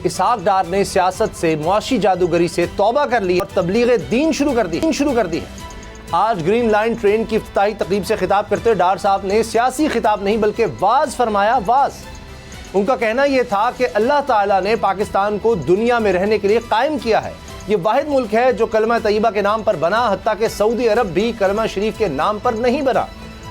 इसहाक डार ने सियासत से, मुआशी जादूगरी से तौबा कर ली और तबलीग दीन शुरू कर दी है। आज ग्रीन लाइन ट्रेन की इफ्तिताही तकरीब से खिताब करते हुए डार साहब ने सियासी खिताब नहीं बल्कि वाज फरमाया। वाज उनका कहना यह था कि अल्लाह ताला ने पाकिस्तान को दुनिया में रहने के लिए कायम किया है। ये वाहिद मुल्क है जो कलमा तैयबा के नाम पर बना, हत्ता कि सऊदी अरब भी कलमा शरीफ के नाम पर नहीं बना।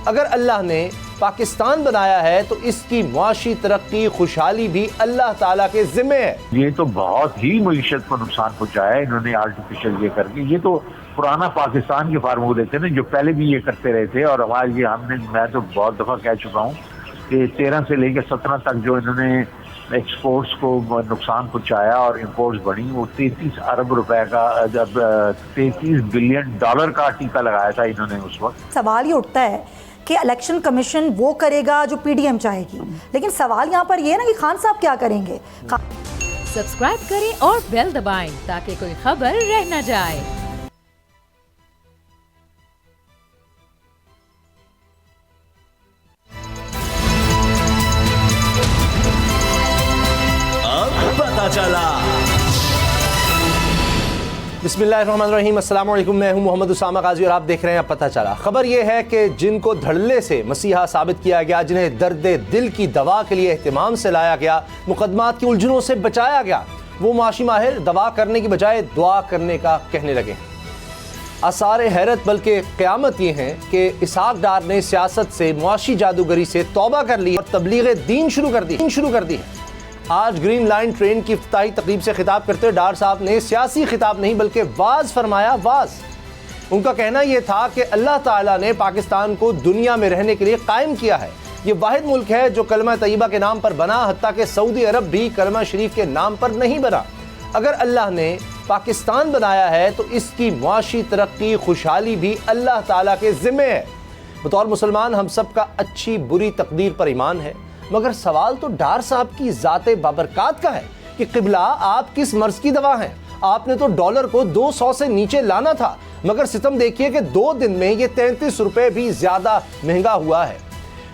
अगर अल्लाह ने पाकिस्तान बनाया है तो इसकी मुआशी तरक्की, खुशहाली भी अल्लाह ताला के जिम्मे है। ये तो बहुत ही मईशत को नुकसान पहुंचाया है इन्होंने आर्टिफिशियल ये करके। ये तो पुराना पाकिस्तान के फार्मूले थे ना, जो पहले भी ये करते रहे थे। और हमारे ये मैं तो बहुत दफ़ा कह चुका हूँ कि 13 से लेकर 17 तक जो इन्होंने एक्सपोर्ट्स को नुकसान पहुंचाया और इंपोर्ट्स बढ़ी, वो 33 अरब रुपए का, जब 33 बिलियन डॉलर का टीका लगाया था इन्होंने उस वक्त। सवाल ये उठता है कि इलेक्शन कमीशन वो करेगा जो पीडीएम चाहेगी, लेकिन सवाल यहाँ पर ये है ना कि खान साहब क्या करेंगे। सब्सक्राइब करें और बेल दबाएं ताकि कोई खबर रह न जाए। पता चला। बिस्मिल्लाहिर्रहमानिर्रहीम, अस्सलाम वालेकुम। मैं हूं मोहम्मद उसामा गाजी और आप देख रहे हैं अब पता चला। खबर यह है कि जिनको धड़ल्ले से मसीहा साबित किया गया, जिन्हें दर्द दिल की दवा के लिए एहतमाम से लाया गया, मुकदमात की उलझनों से बचाया गया, वो मुआशी माहिर दवा करने की बजाय दुआ करने का कहने लगे। आसार हैरत बल्कि क़यामत ये हैं कि इसहाक डार ने सियासत से, मुआशी जादूगरी से तौबा कर ली और तबलीग दीन शुरू कर दी है। आज ग्रीन लाइन ट्रेन की इफ्तिताही तकरीब से खिताब करते हुए डार साहब ने सियासी खिताब नहीं बल्कि वाज फरमाया। वाज उनका कहना यह था कि अल्लाह ताला ने पाकिस्तान को दुनिया में रहने के लिए कायम किया है। ये वाहिद मुल्क है जो कलमा तैयबा के नाम पर बना, हत्ता कि सऊदी अरब भी कलमा शरीफ के नाम पर नहीं बना। अगर अल्लाह ने पाकिस्तान बनाया है तो इसकी मुआशी तरक्की, खुशहाली भी अल्लाह ताला के जिम्मे है। बतौर मुसलमान हम सब का अच्छी बुरी तकदीर पर ईमान है, मगर सवाल तो डार साहब की ज़ाते बाबरकात का है कि क़िबला आप किस मर्ज़ की दवा हैं। आपने तो डॉलर को 200 से नीचे लाना था, मगर सितम देखिए कि 2 दिन में ये 33 रुपए भी ज़्यादा महंगा हुआ है।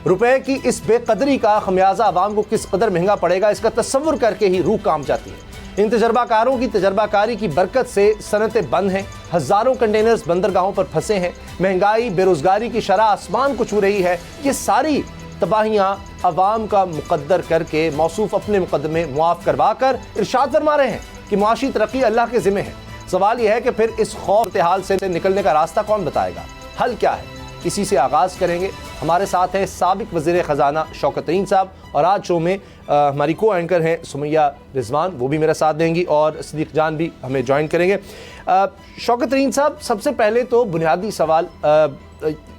रुपए की इस बेकदरी का खमियाजा आवाम को किस कदर महंगा पड़ेगा, इसका तस्वुर करके ही रूह काम जाती है। इन तजर्बाकारों की तजर्बाकारी की बरकत से सनतें बंद हैं, हज़ारों कंटेनर्स बंदरगाहों पर फंसे हैं, महंगाई, बेरोज़गारी की शरह आसमान को छू रही है। ये सारी तबाहियाँ अवाम का मुकद्दर करके मौसूफ अपने मुकदमे मुआफ़ करवा कर इरशाद फरमा रहे हैं कि मुआशी तरक्की अल्लाह के ज़िम्मे है। सवाल यह है कि फिर इस खौफ हाल से निकलने का रास्ता कौन बताएगा, हल क्या है? इसी से आगाज़ करेंगे। हमारे साथ हैं साबिक वज़ीर ख़जाना शौकत तरीन साहब और आज शो में हमारी को एंकर हैं सुमैया रिजवान, वो भी मेरा साथ देंगी और सदीक जान भी हमें ज्वाइन करेंगे। शौकत तरीन साहब, सबसे पहले तो बुनियादी सवाल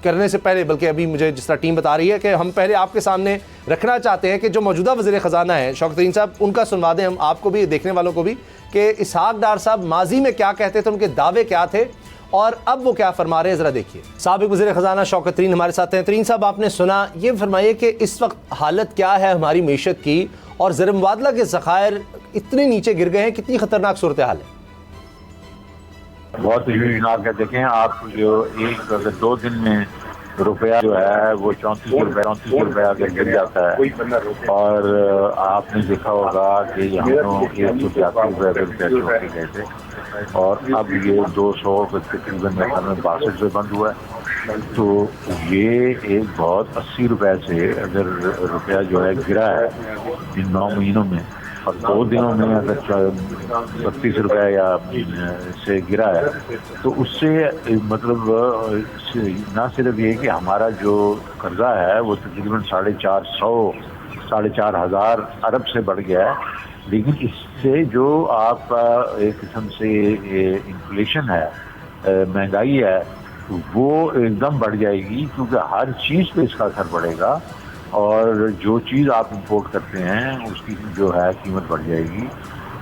करने से पहले, बल्कि अभी मुझे जिस तरह टीम बता रही है कि हम पहले आपके सामने रखना चाहते हैं कि जो मौजूदा वज़ीर ख़जाना है शौकत तरीन साहब, उनका सुनवा दें हम आपको भी, देखने वालों को भी, कि इसहाक डार साहब माजी में क्या कहते थे, उनके दावे क्या थे और अब वो क्या फरमा रहे हैं, ज़रा देखिए। साबिक वज़ीर ख़जाना शौकत तरीन हमारे साथ हैं। तरीन साहब, आपने सुना, ये फरमाइए कि इस वक्त हालत क्या है हमारी मीशत की और ज़र मुबादला के ज़खायर इतने नीचे गिर गए हैं, कितनी ख़तरनाक सूरत हाल है? बहुत तशवीशनाक है। देखें आप, जो अगर 2 दिन में रुपया जो है वो 34 रुपया अगर गिर जाता है और आपने देखा होगा कि यहाँ तो 183 रुपये गए थे और अब ये 200 तकरीबन 62 से बंद हुआ है, तो ये एक बहुत 80 रुपये से अगर रुपया जो है गिरा है इन 9 महीनों में, और 2 दिनों में अगर 32 रुपये या से गिरा है, तो उससे मतलब ना सिर्फ ये कि हमारा जो कर्जा है वो तकरीबन 4,500 अरब से बढ़ गया है, लेकिन इससे जो आपका एक किस्म से इन्फ्लेशन है, महंगाई है, वो एकदम बढ़ जाएगी, क्योंकि हर चीज़ पे इसका असर पड़ेगा और जो चीज़ आप इंपोर्ट करते हैं उसकी जो है कीमत बढ़ जाएगी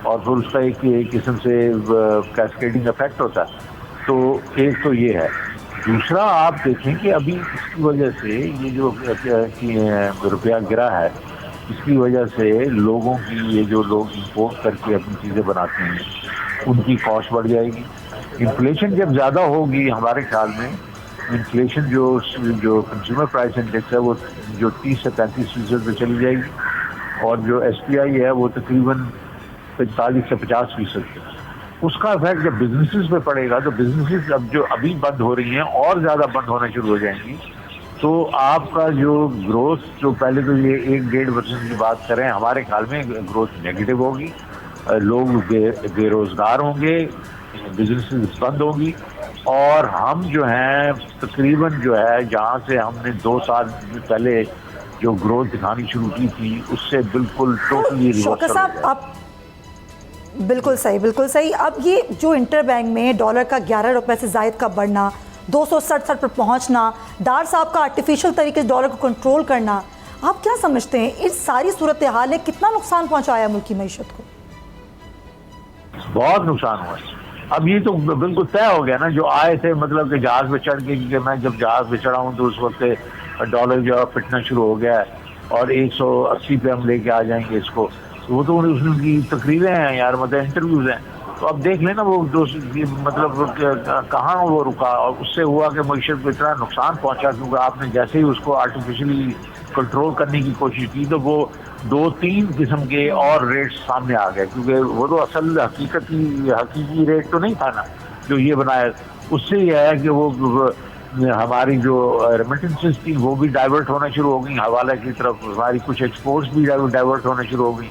और फिर उसका एक किस्म से कैस्केडिंग इफेक्ट होता है। तो एक तो ये है। दूसरा, आप देखें कि अभी इसकी वजह से ये जो रुपया गिरा है, इसकी वजह से लोगों की, ये जो लोग इंपोर्ट करके अपनी चीज़ें बनाते हैं, उनकी कॉस्ट बढ़ जाएगी। इन्फ्लेशन जब ज़्यादा होगी, हमारे ख्याल में इन्फ्लेशन जो कंज्यूमर प्राइस इंडेक्स है वो जो 30 से 35% पे चली जाएगी और जो SPI है वो तकरीबन 45 से 50%। उसका इफेक्ट जब बिजनेसेस पे पड़ेगा तो बिजनेसेस अब जो अभी बंद हो रही हैं और ज़्यादा बंद होना शुरू हो जाएंगी, तो आपका जो ग्रोथ, जो पहले तो ये 1-1.5% की बात करें, हमारे ख्याल में ग्रोथ नेगेटिव होगी, लोग बेरोजगार होंगे, बिजनेसेस बंद होगी, और हम जो हैं तकरीबन जो है जहाँ से हमने 2 साल पहले जो ग्रोथ दिखानी शुरू की थी उससे बिल्कुल टोटली शौकत साहब आप बिल्कुल सही। अब ये जो इंटर बैंक में डॉलर का 11 रुपए से जायद का बढ़ना, 267 पर पहुंचना, डार साहब का आर्टिफिशियल तरीके से डॉलर को कंट्रोल करना, आप क्या समझते हैं इस सारी सूरत हाल ने कितना नुकसान पहुंचाया मुल्क की मईशत को? बहुत नुकसान हुआ। अब ये तो बिल्कुल तय हो गया ना, जो आए थे मतलब कि जहाज पे चढ़ के, क्योंकि मैं जब जहाज पे चढ़ा हूँ तो उस वक्त डॉलर जो है पिटना शुरू हो गया है और 180 पे हम लेके आ जाएंगे इसको, वो तो उसकी तकरीरें हैं यार, मतलब इंटरव्यूज हैं। तो अब देख लेना वो मतलब कहाँ वो रुका, और उससे हुआ कि मईशत को इतना नुकसान पहुंचा क्योंकि आपने जैसे ही उसको आर्टिफिशियली कंट्रोल करने की कोशिश की तो वो 2-3 किस्म के और रेट्स सामने आ गए, क्योंकि वो तो असल हकीकी रेट तो नहीं था ना जो ये बनाया। उससे यह है कि वो हमारी जो रेमिटेंसेस थी वो भी डाइवर्ट होना शुरू हो गई हवाला की तरफ, हमारी कुछ एक्सपोर्ट्स भी डाइवर्ट होना शुरू हो गई।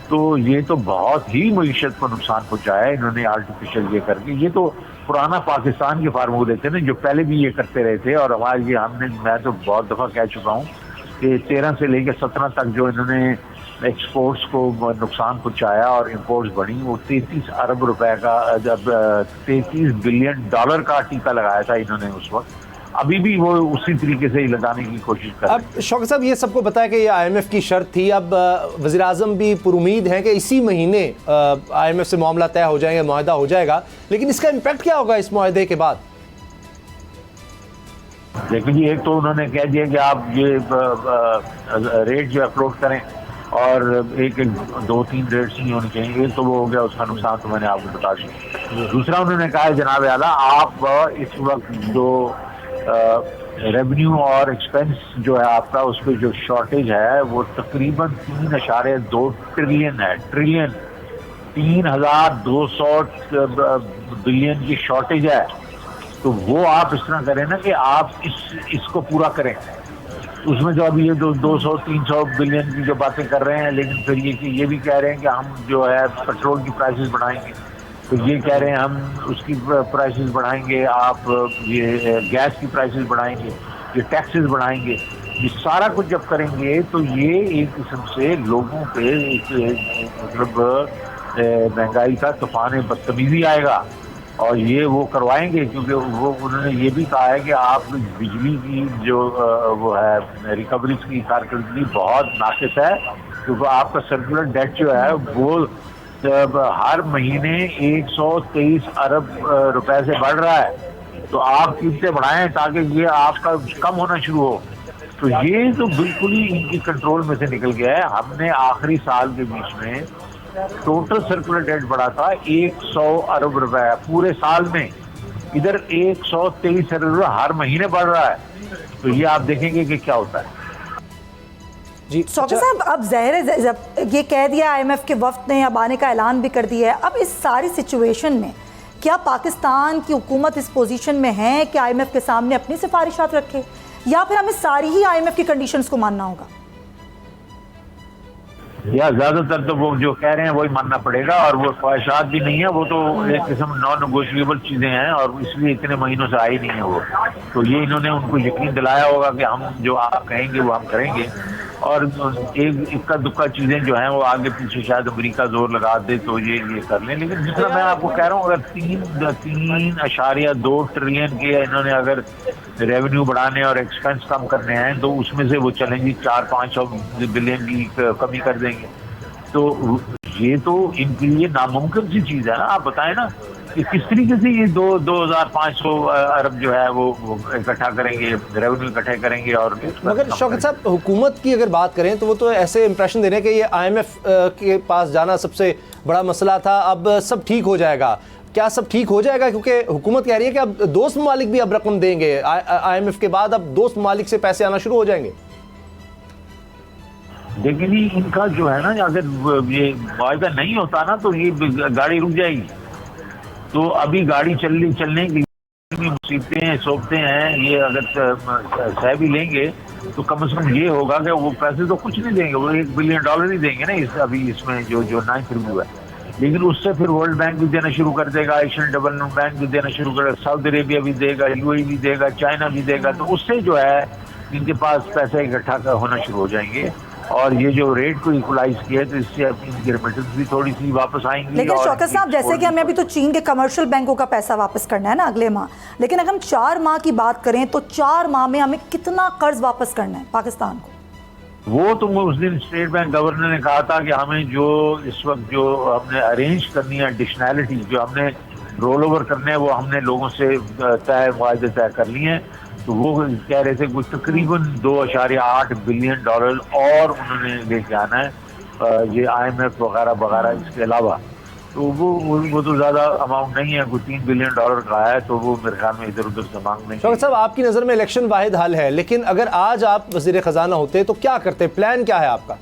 तो ये तो बहुत ही मईशत को नुकसान पहुंचाया है इन्होंने आर्टिफिशियल ये करके। ये तो पुराना पाकिस्तान के फार्मूले थे ना जो पहले भी ये करते रहे थे, और हमारे ये मैं तो बहुत दफ़ा कह चुका हूँ कि 13 से लेकर 17 तक जो इन्होंने एक्सपोर्ट्स को नुकसान पहुंचाया और इंपोर्ट्स बढ़ी, वो 33 अरब रुपए का, जब 33 बिलियन डॉलर का टीका लगाया था इन्होंने उस वक्त। अभी भी वो उसी तरीके से ही लगाने की कोशिश कर रहे हैं। अब शौकत साहब ये सबको पता है कि ये IMF की शर्त थी, अब वज़ीर आज़म भी पुरुमीद हैं कि इसी महीने IMF से मामला तय हो जाएगा, मुआहदा हो जाएगा, लेकिन इसका इम्पैक्ट क्या होगा इस मुआहदे के बाद? लेकिन एक तो उन्होंने कह दिया कि आप ये रेट जो अपलोड करें, और एक 2-3 रेट्स नहीं होनी चाहिए। एक तो वो हो गया, उसका नुकसान तो मैंने आपको बता दिया। दूसरा उन्होंने कहा है जनाब आला, आप इस वक्त जो रेवेन्यू और एक्सपेंस जो है आपका, उस पर जो शॉर्टेज है वो तकरीबन 3.2 ट्रिलियन है। 3,200 बिलियन की शॉर्टेज है। तो वो आप इस तरह करें ना कि आप इसको पूरा करें। उसमें जो अभी ये 200-300 बिलियन की जो बातें कर रहे हैं, लेकिन फिर ये भी कह रहे हैं कि हम जो है पेट्रोल की प्राइसेस बढ़ाएंगे, तो ये कह रहे हैं हम उसकी प्राइसेस बढ़ाएंगे, आप ये गैस की प्राइसेस बढ़ाएंगे, ये टैक्सेस बढ़ाएंगे। ये सारा कुछ जब करेंगे तो ये एक किस्म से लोगों पे मतलब महंगाई का तूफान बदतमीजी आएगा, और ये वो करवाएंगे, क्योंकि वो उन्होंने ये भी कहा है कि आप बिजली की जो वो है रिकवरी की कारकर्दगी बहुत नाकिस है, क्योंकि आपका सर्कुलर डेट जो है वो हर महीने 123 अरब रुपए से बढ़ रहा है। तो आप कीमतें बढ़ाएं ताकि ये आपका कम होना शुरू हो। तो ये तो बिल्कुल ही इनकी कंट्रोल में से निकल गया है। हमने आखिरी साल के बीच में टोटल सर्कुलर डेट बढ़ा था 100 अरब रुपए पूरे साल में, इधर 123 अरब रुपए हर महीने बढ़ रहा है। तो ये आप देखेंगे कि क्या होता है। जी शौकत साहब, अब ज़ाहिर है जब ये कह दिया IMF के वफ्द ने, अब आने का ऐलान भी कर दिया है, अब इस सारी सिचुएशन में क्या पाकिस्तान की हुकूमत इस पोजीशन में है कि IMF के सामने अपनी सिफारिशात रखे, या फिर हमें सारी ही IMF की कंडीशंस को मानना होगा? या ज्यादातर तो वो जो कह रहे हैं वही मानना पड़ेगा, और वो ख्वाहिशात भी नहीं है, वो तो एक किस्म नॉन नेगोशिएबल चीजें हैं, और इसलिए इतने महीनों से आई नहीं है वो। तो ये इन्होंने उनको यकीन दिलाया होगा कि हम जो आप कहेंगे वो हम करेंगे, और एक इक्का दुक्का चीजें जो हैं वो आगे पीछे शायद अमेरिका जोर लगा दे तो ये कर लें। लेकिन जितना मैं आपको कह रहा हूँ, अगर 3.2 ट्रिलियन के इन्होंने अगर रेवेन्यू बढ़ाने और एक्सपेंस कम करने हैं, तो उसमें से वो चलेंगी 400-500 बिलियन की कमी कर देंगे। तो ये तो इनके लिए नामुमकिन सी चीज है ना। आप बताएं ना कि किस तरीके से ये 2,500 अरब जो है वो इकट्ठा करेंगे, रेवेन्यू इकट्ठे करेंगे। और मगर शौकत साहब, हुकूमत की अगर बात करें तो वो तो ऐसे इंप्रेशन दे रहे हैं कि ये IMF के पास जाना सबसे बड़ा मसला था, अब सब ठीक हो जाएगा। क्या सब ठीक हो जाएगा? क्योंकि हुकूमत कह रही है कि अब दोस्त ममालिक भी अब रकम देंगे, IMF के बाद अब दोस्त ममालिक से पैसे आना शुरू हो जाएंगे। लेकिन ही इनका जो है ना, अगर ये वायदा नहीं होता ना तो ये गाड़ी रुक जाएगी। तो अभी गाड़ी चलने की मुसीबतें सोचते हैं, ये अगर सह भी लेंगे तो कम से कम ये होगा कि वो पैसे तो कुछ नहीं देंगे, वो $1 बिलियन ही देंगे ना अभी इसमें जो 9th रिव्यू है। लेकिन उससे फिर वर्ल्ड बैंक भी देना शुरू कर देगा, एशियन डेवलपमेंट बैंक भी देना शुरू करेगा, सऊदी अरेबिया भी देगा, यूएई भी देगा, चाइना भी देगा। तो उससे जो है इनके पास पैसे इकट्ठा होना शुरू हो जाएंगे, और ये जो रेट को इक्वलाइज किया है तो इससे इनकी रेमिटेंस भी थोड़ी सी वापस आएंगी। लेकिन शौकत साहब, जैसे कि हमें अभी तो चीन के कमर्शियल बैंकों का पैसा वापस करना है ना अगले माह, लेकिन अगर हम 4 माह की बात करें तो 4 माह में हमें कितना कर्ज वापस करना है पाकिस्तान को? वो तो उस दिन स्टेट बैंक गवर्नर ने कहा था कि हमें जो इस वक्त जो हमने अरेंज करनी है एडिशनैलिटी, जो हमने रोल ओवर करने हैं, वो हमने लोगों से वायदे तय कर लिए हैं। तो वो कह रहे थे कुछ तकरीबन $2.8 बिलियन और उन्होंने लेके आना है, ये IMF वगैरह वगैरह इसके अलावा। तो वो तो ज़्यादा अमाउंट नहीं है, कोई $3 बिलियन का है, तो वो मेरे ख्याल में इधर उधर से मांगने। शौकत साहब, आपकी नज़र में इलेक्शन वाहिद हल है, लेकिन अगर आज आप वज़ीर ख़जाना होते तो क्या करते? प्लान क्या है आपका?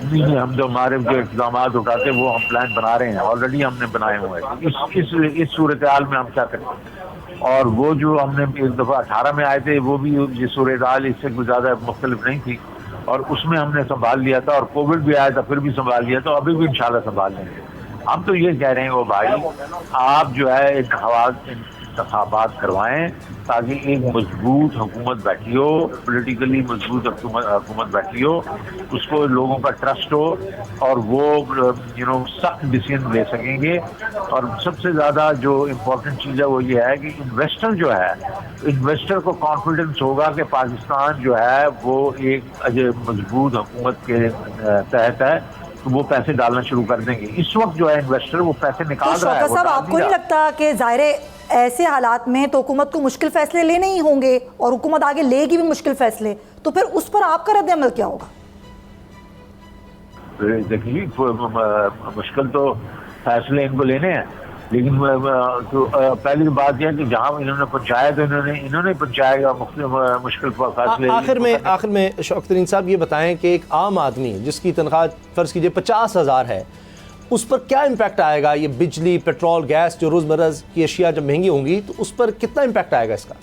नहीं, हम जो हमारे जो इक़दाम उठाते वो हम प्लान बना रहे हैं, ऑलरेडी हमने बनाए हुए हैं। इस सूरत हाल में हम क्या करें? और वो जो हमने एक दफ़ा 18 में आए थे, वो भी ये सूरत हाल इससे कुछ ज़्यादा मुख्तलिफ नहीं थी, और उसमें हमने संभाल लिया था, और कोविड भी आया था फिर भी संभाल लिया था, अभी भी इंशाल्लाह संभाल लेंगे। हम तो ये कह रहे हैं वो भाई, आप जो है इंतखाबात करवाएं ताकि एक मजबूत हुकूमत बैठी हो, पॉलिटिकली मजबूत हुकूमत बैठी हो, उसको लोगों का ट्रस्ट हो, और वो सख्त डिसीजन ले सकेंगे। और सबसे ज़्यादा जो इम्पोर्टेंट चीज़ है वो ये है कि इन्वेस्टर को कॉन्फिडेंस होगा कि पाकिस्तान जो है वो एक मजबूत हुकूमत के तहत है, तो वो पैसे डालना शुरू कर देंगे। इस वक्त जो है इन्वेस्टर वो पैसे निकाल रहा है। शौकत साहब, आपको नहीं लगता कि ज़ाहिर ऐसे हालात में तो हुकूमत को मुश्किल फैसले लेने ही होंगे, और हुकूमत आगे लेगी भी मुश्किल फैसले, तो फिर उस पर आपका रद्द अमल क्या होगा? देखिए, मुश्किल तो फैसले इनको लेने हैं, लेकिन तो पहली बात यह कि जहां इन्होंने पहुंचाया तो इन्होंने पहुंचाएगा मुश्किल फैसले। आखिर में शौकत तरीन साहब, ये बताएं कि एक आम आदमी जिसकी तनख्वाह फ़र्ज़ कीजिए 50,000 है, उस पर क्या इम्पैक्ट आएगा? ये बिजली, पेट्रोल, गैस, जो रोज़मर्रा की अशिया जब महंगी होंगी तो उस पर कितना इम्पैक्ट आएगा इसका?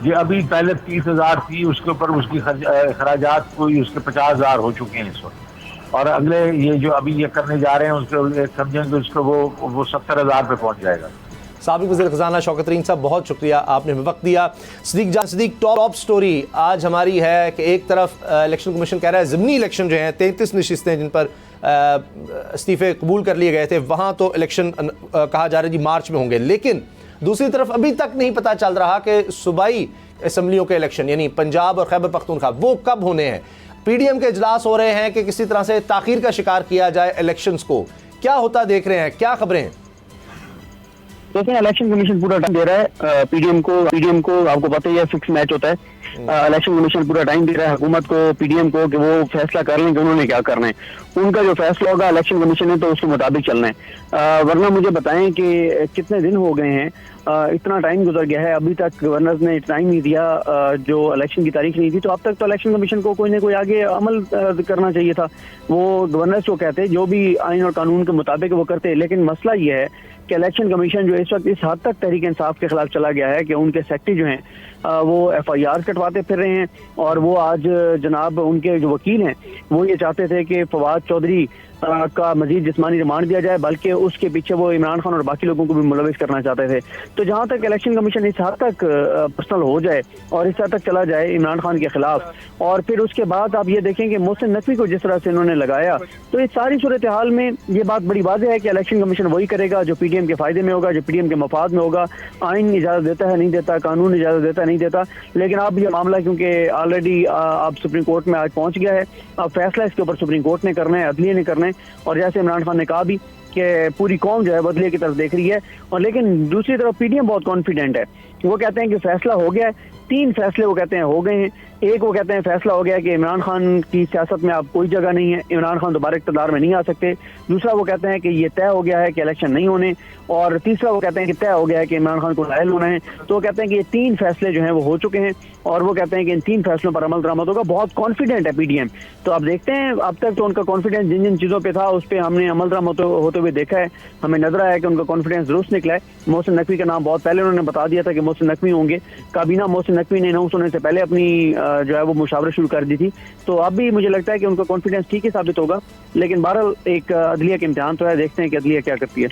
ये अभी पहले 30,000 थी, उसके ऊपर उसकी खराजात कोई उसके 50,000 हो चुके हैं इस वक्त, और अगले ये जो अभी ये करने जा रहे हैं उसके समझेंगे उसको वो 70,000 पे पहुंच जाएगा। साबिक़ वज़ीर ख़ज़ाना शौकत तरीन साहब, बहुत शुक्रिया, आपने वक्त दिया। सदीक, टॉप स्टोरी आज हमारी है कि एक तरफ इलेक्शन कमीशन कह रहा है ज़िमनी इलेक्शन जो हैं 33 नशिस्तें जिन पर इस्तीफ़े कबूल कर लिए गए थे, वहाँ तो इलेक्शन कहा जा रहा है जी मार्च में होंगे, लेकिन दूसरी तरफ अभी तक नहीं पता चल रहा कि सूबाई असम्बलियों के इलेक्शन यानी पंजाब और खैबर पख्तूनख्वा वो कब होने हैं। PDM के इजलास हो रहे हैं कि किसी तरह से ताख़ीर का शिकार किया जाए इलेक्शंस को। क्या होता देख रहे हैं, क्या खबरें हैं? देखिए, इलेक्शन कमीशन पूरा टाइम दे रहा है पीडीएम को आपको पता ही है, फिक्स मैच होता है। इलेक्शन कमीशन पूरा टाइम दे रहा है हुकूमत को, पीडीएम को, कि वो फैसला कर लें कि उन्होंने क्या करना है। उनका जो फैसला होगा इलेक्शन कमीशन ने तो उसके मुताबिक चलना है। वरना मुझे बताएं कि कितने दिन हो गए हैं, इतना टाइम गुजर गया है, अभी तक गवर्नर ने टाइम नहीं दिया, जो इलेक्शन की तारीख नहीं थी, तो अब तक तो इलेक्शन कमीशन को कोई ना कोई आगे अमल करना चाहिए था। वो गवर्नर जो कहते जो भी आइन और कानून के मुताबिक वो करते, लेकिन मसला ये है कि इलेक्शन कमीशन जो इस वक्त इस हद तक तहरीक इंसाफ के खिलाफ चला गया है कि उनके सेक्रेटरी जो हैं वो FIR कटवाते फिर रहे हैं, और वो आज जनाब उनके जो वकील हैं वो ये चाहते थे कि फवाद चौधरी का मजीद जिस्मानी रिमांड दिया जाए, बल्कि उसके पीछे वो इमरान खान और बाकी लोगों को भी मुलविस करना चाहते थे। तो जहाँ तक इलेक्शन कमीशन इस हद तक पर्सनल हो जाए और इस हद तक चला जाए इमरान खान के खिलाफ, और फिर उसके बाद आप ये देखें कि मोहसिन नकवी को जिस तरह से इन्होंने लगाया, तो इस सारी सूरत हाल में ये बात बड़ी वाज़ेह है कि इलेक्शन कमीशन वही करेगा जो PDM के फायदे में होगा, जो PDM के मफाद में होगा। आइन इजाज़त देता है नहीं देता, कानून इजाज़त देता है नहीं देता, लेकिन अब ये मामला क्योंकि ऑलरेडी अब सुप्रीम कोर्ट में आज पहुंच गया है, अब फैसला इसके ऊपर सुप्रीम कोर्ट ने करना है, अदलिया ने करना है, और जैसे इमरान खान ने कहा भी कि पूरी कौम जो है बदले की तरफ देख रही है। और लेकिन दूसरी तरफ PDM बहुत कॉन्फिडेंट है वो कहते हैं कि फैसला हो गया है, 3 फैसले वो कहते हैं हो गए हैं। एक वो कहते हैं फैसला हो गया है कि इमरान खान की सियासत में अब कोई जगह नहीं है, इमरान खान दोबारा इक़्तिदार में नहीं आ सकते। दूसरा वो कहते हैं कि ये तय हो गया है कि इलेक्शन नहीं होने, और तीसरा वो कहते हैं कि तय हो गया है कि इमरान खान को नायल होना है। तो वो कहते हैं कि ये 3 फैसले जो हैं वो हो चुके हैं, और वो कहते हैं कि इन 3 फैसलों पर अमल दरामद होगा। बहुत कॉन्फिडेंट है पीडीएम। तो अब देखते हैं, अब तक तो उनका कॉन्फिडेंस जिन जिन चीज़ों पे था उस पर हमने अमल दरामद होते हुए देखा है, हमें नजर आया कि उनका कॉन्फिडेंस दुरुस्त निकला है। मोहसिन नकवी का नाम बहुत पहले उन्होंने बता दिया था कि मोहसिन नकवी होंगे। काबीना मोहसिन नकवी ने अनाउंस होने से पहले अपनी जो है वो मुशावरा शुरू कर दी थी। तो अब भी मुझे लगता है कि उनका कॉन्फिडेंस ठीक ही साबित होगा। लेकिन बहरहाल एक अदलिया के इम्तिहान तो है, देखते हैं कि अदलिया क्या करती है।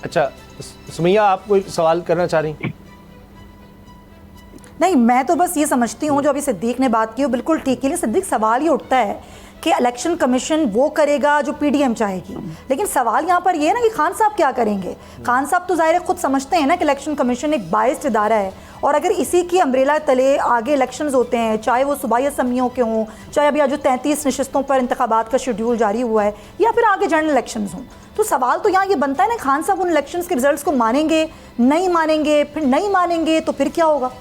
अच्छा सुमैया, आप कोई सवाल करना चाह रही? नहीं, मैं तो बस ये समझती हूँ जो अभी सिद्दीक ने बात की वो बिल्कुल ठीक है। सिद्दीक, सवाल ये उठता है कि इलेक्शन कमीशन वो करेगा जो पीडीएम चाहेगी, लेकिन सवाल यहाँ पर ये है ना कि खान साहब क्या करेंगे। खान साहब तो ज़ाहिर है खुद समझते हैं ना कि इलेक्शन कमीशन एक बाइस्ड इदारा है, और अगर इसी की अम्ब्रेला तले आगे इलेक्शंस होते हैं, चाहे वो सूबाई असम्बलियों के हों, चाहे अभी आज जो 33 नशिस्तों पर इंतखाबात का शेड्यूल जारी हुआ है, या फिर आगे जनरल इलेक्शंस हों, तो सवाल तो यहाँ ये बनता है ना, खान साहब उन इलेक्शंस के रिजल्ट्स को मानेंगे, नहीं मानेंगे, फिर नहीं मानेंगे तो फिर क्या होगा?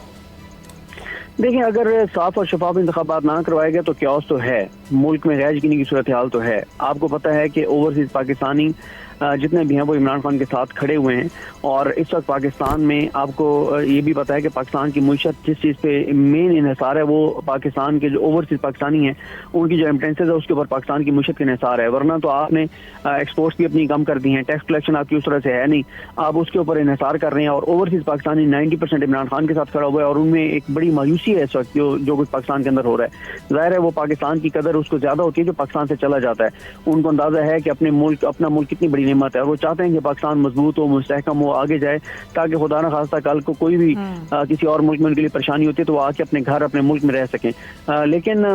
देखिए, अगर साफ और शफाफ इंतखाबात ना करवाए गए तो क्यास तो है, मुल्क में गैर यकीनी की सूरत हाल तो है। आपको पता है कि ओवरसीज पाकिस्तानी जितने भी हैं वो इमरान खान के साथ खड़े हुए हैं, और इस वक्त पाकिस्तान में आपको ये भी पता है कि पाकिस्तान की मुईशत जिस चीज़ पे मेन इन्हिसार है वो पाकिस्तान के जो ओवरसीज पाकिस्तानी हैं उनकी जो रेमिटेंसेज है उसके ऊपर पाकिस्तान की मुईशत का इन्हिसार है। वरना तो आपने एक्सपोर्ट्स भी अपनी कम कर दी हैं, टैक्स कलेक्शन आपकी उस तरह से है नहीं, आप उसके ऊपर इन्हिसार कर रहे हैं। और ओवरसीज पाकिस्तानी 90% इमरान खान के साथ खड़ा हुआ है, और उनमें एक बड़ी मायूसी है इस वक्त जो कुछ पाकिस्तान के अंदर हो रहा है। जाहिर है वो पाकिस्तान की कदर उसको ज़्यादा होती है जो पाकिस्तान से चला जाता है। उनको अंदाज़ा है कि अपना मुल्क कितनी बड़ी नेमत है, और वो चाहते हैं कि पाकिस्तान मजबूत हो, मुस्तहकम हो, आगे जाए, ताकि खुदा न खास्ता कल को कोई भी किसी और मुल्क में उनके लिए परेशानी होती है तो वो आके अपने घर अपने मुल्क में रह सकें। लेकिन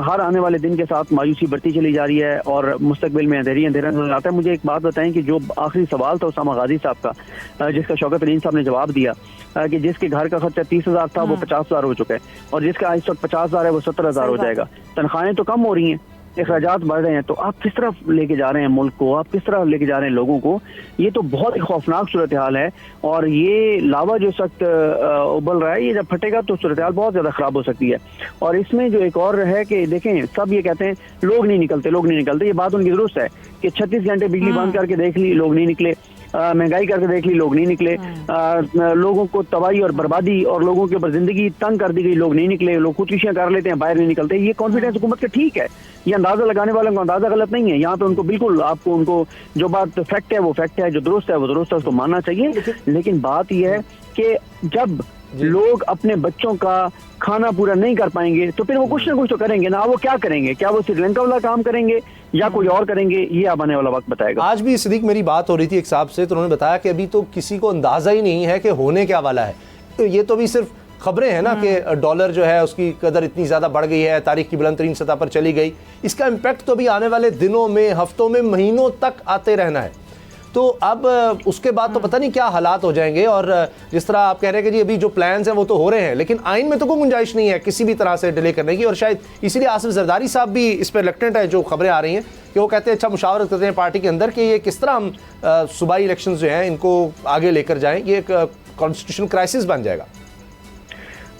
हर आने वाले दिन के साथ मायूसी बढ़ती चली जा रही है और मुस्तकबिल में अंधेरा नजर आता है। मुझे एक बात बताएं कि जो आखिरी सवाल था उसामा गाजी साहब का, जिसका शौकत अलीम साहब ने जवाब दिया कि जिसके घर का खर्चा 30,000 था वो 50,000 हो चुका है, और जिसका इस वक्त 50,000 है वो 17,000 हो जाएगा। तनख्वाहें तो कम हो रही हैं, अखराजात बढ़ रहे हैं, तो आप किस तरफ लेके जा रहे हैं मुल्क को, आप किस तरह लेके जा रहे हैं लोगों को? ये तो बहुत ही खौफनाक सूरत हाल है, और ये लावा जो सख्त उबल रहा है, ये जब फटेगा तो सूरत हाल बहुत ज्यादा खराब हो सकती है। और इसमें जो एक और है कि देखें, सब ये कहते हैं लोग नहीं निकलते, ये बात उनकी दुरुस्त है कि 36 घंटे बिजली बंद करके देख ली, लोग नहीं निकले, महंगाई करके देख ली, लोग नहीं निकले, लोगों को तबाही और बर्बादी और लोगों के ऊपर जिंदगी तंग कर दी गई, लोग नहीं निकले, लोग खुदकुशियां कर लेते हैं, बाहर नहीं निकलते। ये कॉन्फिडेंस हुकूमत का ठीक है, ये अंदाजा लगाने वालों का अंदाजा गलत नहीं है। यहाँ पे उनको बिल्कुल आपको उनको जो बात फैक्ट है वो फैक्ट है, जो दुरुस्त है वो दुरुस्त है, उसको मानना चाहिए। लेकिन बात यह है कि जब लोग अपने बच्चों का खाना पूरा नहीं कर पाएंगे तो फिर वो कुछ ना कुछ तो करेंगे ना। वो क्या करेंगे? क्या वो श्रीलंका वाला काम करेंगे या कोई और करेंगे? ये अब आने वाला वक्त बताएगा। आज भी सिद्दीक मेरी बात हो रही थी एक साहब से, तो उन्होंने बताया कि अभी तो किसी को अंदाजा ही नहीं है कि होने क्या वाला है। तो ये तो भी सिर्फ खबरें हैं ना कि डॉलर जो है उसकी कदर इतनी ज़्यादा बढ़ गई है, तारीख की बुलंद तरीन सतह पर चली गई। इसका इम्पैक्ट तो भी आने वाले दिनों में, हफ्तों में, महीनों तक आते रहना है। तो अब उसके बाद तो पता नहीं क्या हालात हो जाएंगे। और जिस तरह आप कह रहे हैं कि जी अभी जो प्लान्स हैं वो तो हो रहे हैं, लेकिन आइन में तो कोई गुंजाइश नहीं है किसी भी तरह से डिले करने की। और शायद इसीलिए आसिफ जरदारी साहब भी इस पर रिलक्टेंट है, जो खबरें आ रही हैं कि वो कहते हैं अच्छा मुशावरत करते हैं पार्टी के अंदर कि ये किस तरह हम सूबाई इलेक्शंस जो हैं इनको आगे लेकर जाएं। ये एक कॉन्स्टिट्यूशन क्राइसिस बन जाएगा।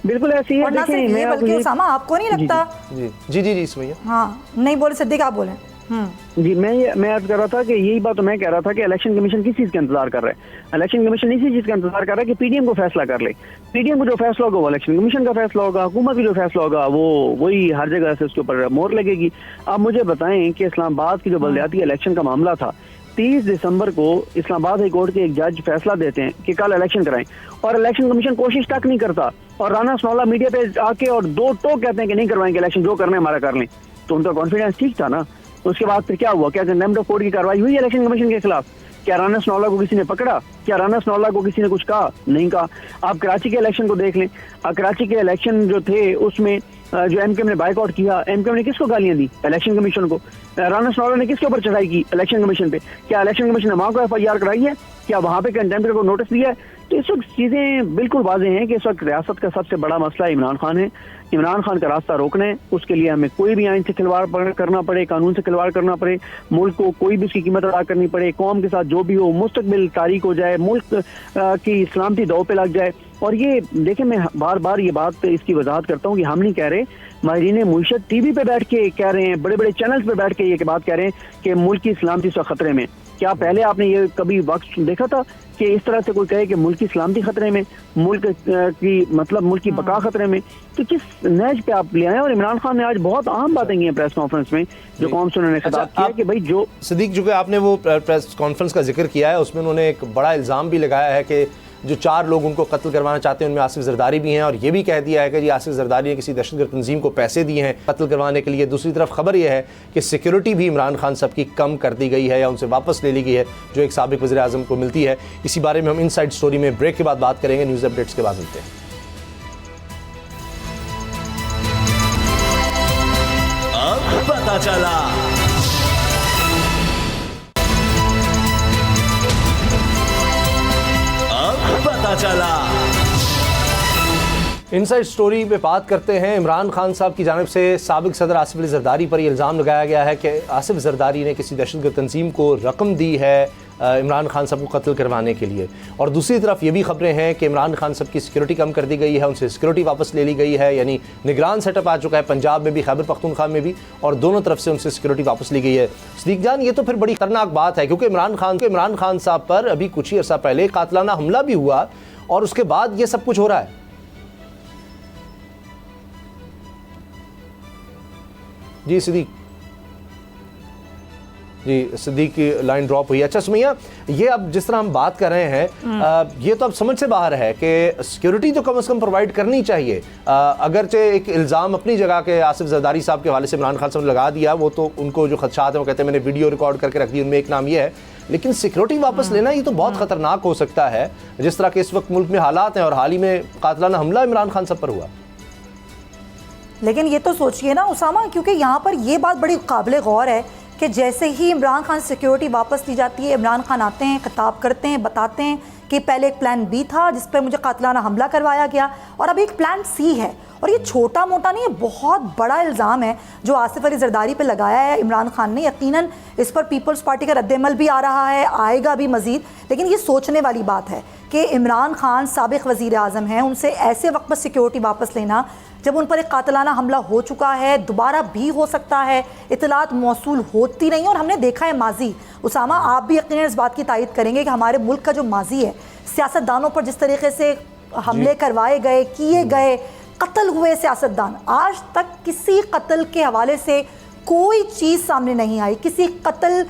बिल्कुल ऐसी है। बल्कि उसामा, आपको नहीं लगता? जी सुमैया। हाँ, नहीं बोले सिद्दीक, आप बोले। जी, मैं अर्ज कर रहा था कि यही बात तो मैं कह रहा था कि इलेक्शन कमीशन किस चीज का इंतजार कर रहा है। इलेक्शन कमीशन इसी चीज का इंतजार कर रहा है कि पीडीएम को फैसला कर ले। पीडीएम को जो फैसला होगा वो इलेक्शन कमीशन का फैसला होगा, हुकूमत का जो फैसला होगा वो वही हर जगह से उसके ऊपर मोहर लगेगी। अब मुझे बताएं कि इस्लामाबाद की जो बल्दियाती इलेक्शन का मामला था, 30 दिसंबर को इस्लामाबाद हाई कोर्ट के एक जज फैसला देते हैं कि कल इलेक्शन कराएं, और इलेक्शन कमीशन कोशिश तक नहीं करता, और राना सनौला मीडिया पे आके और दो टोक कहते हैं कि नहीं करवाएंगे इलेक्शन, जो करना है हमारा कर लें। तो उनका कॉन्फिडेंस ठीक था ना। उसके बाद फिर क्या हुआ? क्या कंटेम्प्ट ऑफ कोर्ट की कार्रवाई हुई इलेक्शन कमीशन के खिलाफ? क्या राना सनौला को किसी ने पकड़ा? क्या राना सनौला को किसी ने कुछ कहा? नहीं कहा। आप कराची के इलेक्शन को देख लें, कराची के इलेक्शन जो थे उसमें जो एमकेएम ने बाइकआउट किया, एमकेएम ने किसको गालियां दी? इलेक्शन कमीशन को। राना सनौरा ने किसके ऊपर चढ़ाई की? इलेक्शन कमीशन पे। क्या इलेक्शन कमीशन ने वहां को FIR कराई है? क्या वहां पे कंटेम्प्ट को नोटिस दिया है? तो इस वक्त चीजें बिल्कुल वाज़ेह हैं कि इस वक्त रियासत का सबसे बड़ा मसला इमरान खान है। इमरान खान का रास्ता रोकना है, उसके लिए हमें कोई भी आइन से खिलवाड़ करना पड़े, कानून से खिलवाड़ करना पड़े, मुल्क को कोई भी उसकी कीमत अदा करनी पड़े, कौम के साथ जो भी हो मुस्तकबिल तारीख हो जाए, मुल्क की सलामती दांव पे लग जाए। और ये देखें, मैं बार बार ये बात इसकी वजाहत करता हूँ कि हम नहीं कह रहे, माहिरीन मुईशत टीवी पे बैठ के कह रहे हैं, बड़े बड़े चैनल्स पे बैठ के ये बात कह रहे हैं कि मुल्क की सलामती से खतरे में। क्या पहले आपने ये कभी वक्त देखा था कि इस तरह से कोई कहे कि मुल्क की सलामती खतरे में, मुल्क की मतलब मुल्क की बका खतरे में? तो किस नहज पे आप ले आए? और इमरान खान ने आज बहुत अहम बातें की हैं प्रेस कॉन्फ्रेंस में, जो कौम से उन्होंने खिताब किया कि भाई जो सिद्दीक, जो कि आपने वो प्रेस कॉन्फ्रेंस का जिक्र किया है, उसमें उन्होंने एक बड़ा इल्ज़ाम भी लगाया है कि जो 4 लोग उनको कत्ल करवाना चाहते हैं उनमें आसिफ जरदारी भी हैं, और ये भी कह दिया है कि जी आसिफ जरदारी ने किसी दहशतगर्द तंजीम को पैसे दिए हैं कत्ल करवाने के लिए। दूसरी तरफ खबर यह है कि सिक्योरिटी भी इमरान खान साहब की कम कर दी गई है या उनसे वापस ले ली गई है, जो एक साबिक वज़ीर आज़म को मिलती है। इसी बारे में हम इनसाइड स्टोरी में ब्रेक के बाद बात करेंगे। न्यूज़ अपडेट्स के बाद मिलते हैं। अब पता चला। पता चला। इनसाइड स्टोरी पे बात करते हैं। इमरान खान साहब की जानिब से साबिक सदर आसिफ अली जरदारी पर यह इल्ज़ाम लगाया गया है कि आसिफ जरदारी ने किसी दहशतगर्द तंजीम को रकम दी है इमरान खान साहब को कत्ल करवाने के लिए। और दूसरी तरफ ये भी खबरें हैं कि इमरान खान साहब की सिक्योरिटी कम कर दी गई है, उनसे सिक्योरिटी वापस ले ली गई है, यानी निगरान सेटअप आ चुका है पंजाब में भी, खैबर पख्तूनख्वा में भी, और दोनों तरफ से उनसे सिक्योरिटी वापस ली गई है। सदीक जान, ये तो फिर बड़ी खतरनाक बात है, क्योंकि इमरान खान साहब पर अभी कुछ ही अर्सा पहले कातलाना हमला भी हुआ और उसके बाद ये सब कुछ हो रहा है। जी सिद्दीक, जी सिद्दीक की लाइन ड्रॉप हुई। अच्छा सुमैया, ये अब जिस तरह हम बात कर रहे हैं, ये तो अब समझ से बाहर है कि सिक्योरिटी तो कम से कम प्रोवाइड करनी चाहिए। अगरचे एक इल्ज़ाम अपनी जगह के आसिफ जरदारी साहब के हवाले से इमरान खान साहब ने लगा दिया, वो तो उनको जो खदशात हैं वो कहते हैं मैंने वीडियो रिकॉर्ड करके रख दी, उनमें एक नाम ये है, लेकिन सिक्योरिटी वापस लेना ये तो बहुत ख़तरनाक हो सकता है, जिस तरह के इस वक्त मुल्क में हालात हैं। और हाल ही में कातलाना हमला इमरान खान साहब पर हुआ। लेकिन ये तो सोचिए ना उसामा, क्योंकि यहाँ पर ये बात बड़ी काबिल गौर है कि जैसे ही इमरान खान सिक्योरिटी वापस ली जाती है, इमरान खान आते हैं, खिताब करते हैं, बताते हैं कि पहले एक प्लान बी था जिस पर मुझे कातलाना हमला करवाया गया, और अभी एक प्लान सी है। और ये छोटा मोटा नहीं, ये बहुत बड़ा इल्ज़ाम है जो आसिफ अली जरदारी पे लगाया है इमरान खान ने। यकीनन इस पर पीपल्स पार्टी का रद्दमल भी आ रहा है, आएगा भी मज़ीद। लेकिन ये सोचने वाली बात है कि इमरान खान साबिक वज़ीर आज़म हैं, उनसे ऐसे वक्त पर सिक्योरिटी वापस लेना जब उन पर एक कातलाना हमला हो चुका है, दोबारा भी हो सकता है, इतलात मौसूल होती नहीं। और हमने देखा है माजी, उसामा आप भी यकीनन इस बात की तायद करेंगे कि हमारे मुल्क का जो माजी है, सियासतदानों पर जिस तरीके से हमले करवाए गए, किए गए, कत्ल हुए सियासतदान, आज तक किसी कत्ल के हवाले से कोई चीज़ सामने नहीं आई, किसी कत्ल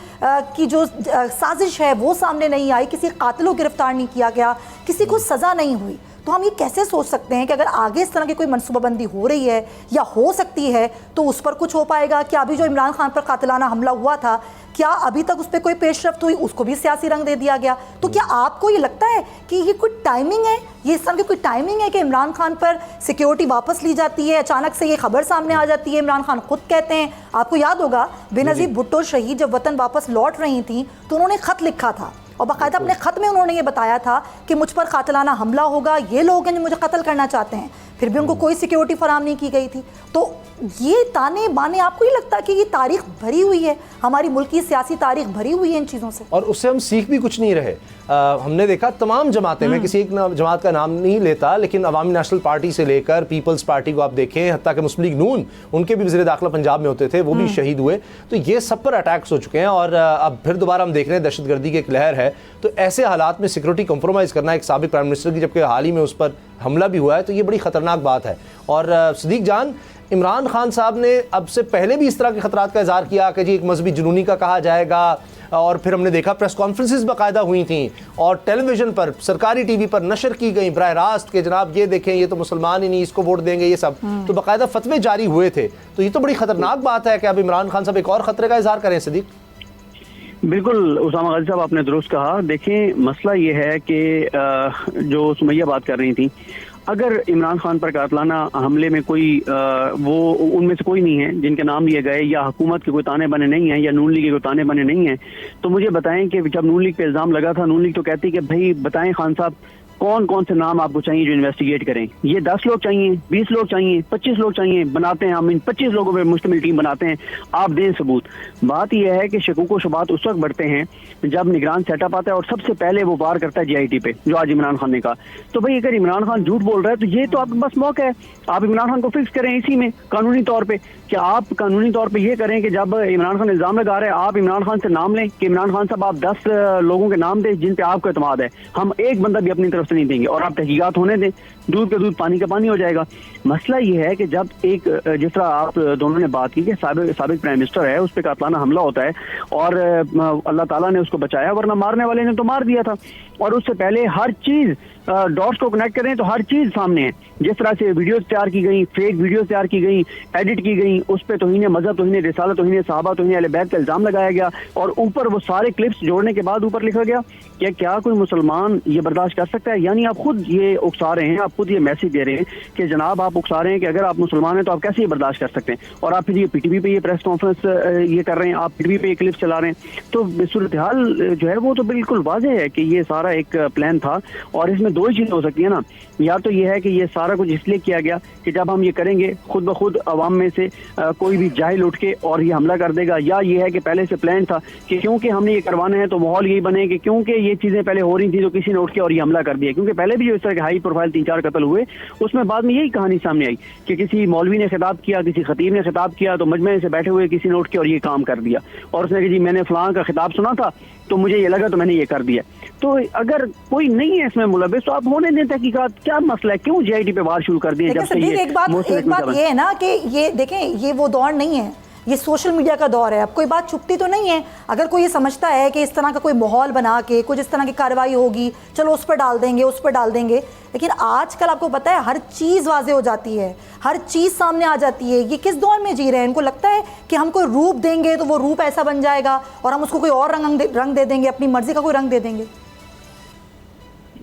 की जो साजिश है वो सामने नहीं आई, किसी कातिल को गिरफ्तार नहीं किया गया, किसी को सज़ा नहीं हुई। तो हम ये कैसे सोच सकते हैं कि अगर आगे इस तरह की कोई मनसूबाबंदी हो रही है या हो सकती है तो उस पर कुछ हो पाएगा? क्या अभी जो इमरान खान पर कातिलाना हमला हुआ था, क्या अभी तक उस पर कोई पेशरफ्त हुई? उसको भी सियासी रंग दे दिया गया। तो क्या आपको ये लगता है कि ये कोई टाइमिंग है, ये इस तरह की कोई टाइमिंग है कि इमरान खान पर सिक्योरिटी वापस ली जाती है, अचानक से ये खबर सामने आ जाती है? इमरान खान खुद कहते हैं, आपको याद होगा बेनज़ीर भुट्टो शहीद जब वतन वापस लौट रही थी तो उन्होंने ख़त लिखा था, और बाकायदा अपने ख़त में उन्होंने ये बताया था कि मुझ पर कातिलाना हमला होगा, ये लोग हैं जो मुझे कत्ल करना चाहते हैं, फिर भी उनको कोई सिक्योरिटी फराहम नहीं की गई थी। तो ये ताने बाने, आपको ही लगता है कि ये तारीख भरी हुई है, हमारी मुल्क की सियासी तारीख भरी हुई है इन चीज़ों से, और उससे हम सीख भी कुछ नहीं रहे। हमने देखा तमाम जमातें, मैं किसी एक जमात का नाम नहीं लेता, लेकिन अवामी नेशनल पार्टी से लेकर पीपल्स पार्टी को आप देखें, हत्ता कि मुस्लिम लीग नून, उनके भी वज़ीर दाखिला पंजाब में होते थे, वो भी शहीद हुए। तो ये सब पर अटैक्स हो चुके हैं, और अब फिर दोबारा हम देख रहे हैं दहशतगर्दी की एक लहर है। तो ऐसे हालात में सिक्योरिटी कम्प्रोमाइज़ करना एक साबिक प्राइम मिनिस्टर की, जबकि हाल ही में उस पर हमला भी हुआ है, तो ये बड़ी ख़तरनाक बात है। और सदीक जान, इमरान खान साहब ने अब से पहले भी इस तरह के खतरात का इज़हार किया कि जी एक मजहबी जुनूनी का कहा जाएगा, और फिर हमने देखा प्रेस कॉन्फ्रेंसेस बाकायदा हुई थी और टेलीविज़न पर, सरकारी टीवी पर नशर की गई बराह रास्त के जनाब ये देखें ये तो मुसलमान ही नहीं, इसको वोट देंगे, ये सब तो बाकायदा फतवे जारी हुए थे। तो ये तो बड़ी ख़तरनाक बात है कि अब इमरान खान साहब एक और ख़तरे का इज़हार करें। सदीक, बिल्कुल उसामा गाजी साहब, आपने दुरुस्त कहा। देखें, मसला ये है कि जो सुमैया बात कर रही थी, अगर इमरान खान पर कातलाना हमले में कोई वो उनमें से कोई नहीं है जिनके नाम लिए गए, या हुकूमत के कोई ताने बने नहीं है, या नून लीग के कोई ताने बने नहीं है, तो मुझे बताएं कि जब नून लीग पे इल्जाम लगा था, नून लीग तो कहती कि भाई बताएं खान साहब कौन कौन से नाम आपको चाहिए जो इन्वेस्टिगेट करें। ये 10 लोग चाहिए, 20 लोग चाहिए, 25 लोग चाहिए, बनाते हैं हम इन 25 लोगों पर मुश्तमिल टीम बनाते हैं, आप दें सबूत। बात यह है कि शकूक व शुबात उस वक्त बढ़ते हैं जब निगरान सेटअप आता है और सबसे पहले वो वार करता है JIT पे, जो आज इमरान खान ने कहा। तो भाई अगर इमरान खान झूठ बोल रहा है तो ये तो आपके पास मौका है, आप इमरान खान को फिक्स करें इसी में कानूनी तौर पर, कि आप कानूनी तौर पर यह करें कि जब इमरान खान इल्जाम लगा रहे हैं आप इमरान खान से नाम लें कि इमरान खान साहब आप 10 लोगों के नाम दें जिन पे आपको एतमाद है, हम एक बंदा भी अपनी तरफ से नहीं देंगे, और आप तहकीकात होने दें, दूध का दूध पानी का पानी हो जाएगा। मसला ये है कि जब एक जिस तरह आप दोनों ने बात की कि साबिक प्राइम मिनिस्टर है, उस पर कातलाना हमला होता है और अल्लाह ताला ने उसको बचाया, वरना मारने वाले ने तो मार दिया था। और उससे पहले हर चीज डॉट्स को कनेक्ट करें तो हर चीज सामने है, जिस तरह से वीडियोस तैयार की गई, फेक वीडियोस तैयार की गई, एडिट की गई, उस पर तौहीन मजहब, तौहीन रिसालत, तौहीन सहाबा, तौहीन अहले बैत का इल्जाम लगाया गया, और ऊपर वो सारे क्लिप्स जोड़ने के बाद ऊपर लिखा गया कि क्या कोई मुसलमान ये बर्दाश्त कर सकता है। यानी आप खुद ये उकसा रहे हैं, आप खुद ये मैसेज दे रहे हैं कि जनाब आप उकसा रहे हैं कि अगर आप मुसलमान हैं तो आप कैसे ये बर्दाश्त कर सकते हैं, और आप फिर ये PTV पे ये प्रेस कॉन्फ्रेंस ये कर रहे हैं, आप PTV पे ये क्लिप्स चला रहे हैं। तो सूरत हाल जो है वो तो बिल्कुल वाज़ेह है कि ये सारा एक प्लान था, और इसमें दो ही चीज़ें हो सकती है ना, या तो ये है कि ये सारा कुछ इसलिए किया गया कि जब हम ये करेंगे खुद ब खुद अवाम में से कोई भी जाहिल उठ के और ये हमला कर देगा, या ये है कि पहले से प्लान था कि क्योंकि हमने ये करवाना है तो माहौल यही बने कि क्योंकि ये चीजें पहले हो रही थी तो किसी ने उठ के और ये हमला कर दिया। क्योंकि पहले भी जो इस तरह के हाई प्रोफाइल 3-4 कत्ल हुए उसमें बाद में यही कहानी सामने आई कि किसी मौलवी ने खिताब किया, किसी खतीब ने खिताब किया, तो मजमे से बैठे हुए किसी ने उठ के और ये काम कर दिया, और उसने कहा जी मैंने फलां का खिताब सुना था तो मुझे ये लगा तो मैंने ये कर दिया। तो अगर कोई नहीं है इसमें मुलविस तो आप होने दें तहकीकात, क्या मसला है, क्यों JIT पे वार शुरू कर दिए? जब से एक बात ये है ना कि ये देखें ये वो दौर नहीं है, ये सोशल मीडिया का दौर है, अब कोई बात छुपती तो नहीं है। अगर कोई ये समझता है कि इस तरह का कोई माहौल बना के कुछ इस तरह की कार्रवाई होगी, चलो उस पर डाल देंगे, उस पर डाल देंगे, लेकिन आजकल आपको पता है हर चीज़ वाज़े हो जाती है, हर चीज़ सामने आ जाती है। ये किस दौर में जी रहे हैं? इनको लगता है कि हम कोई रूप देंगे तो वो रूप ऐसा बन जाएगा और हम उसको कोई और रंग दे देंगे, अपनी मर्जी का कोई रंग दे देंगे।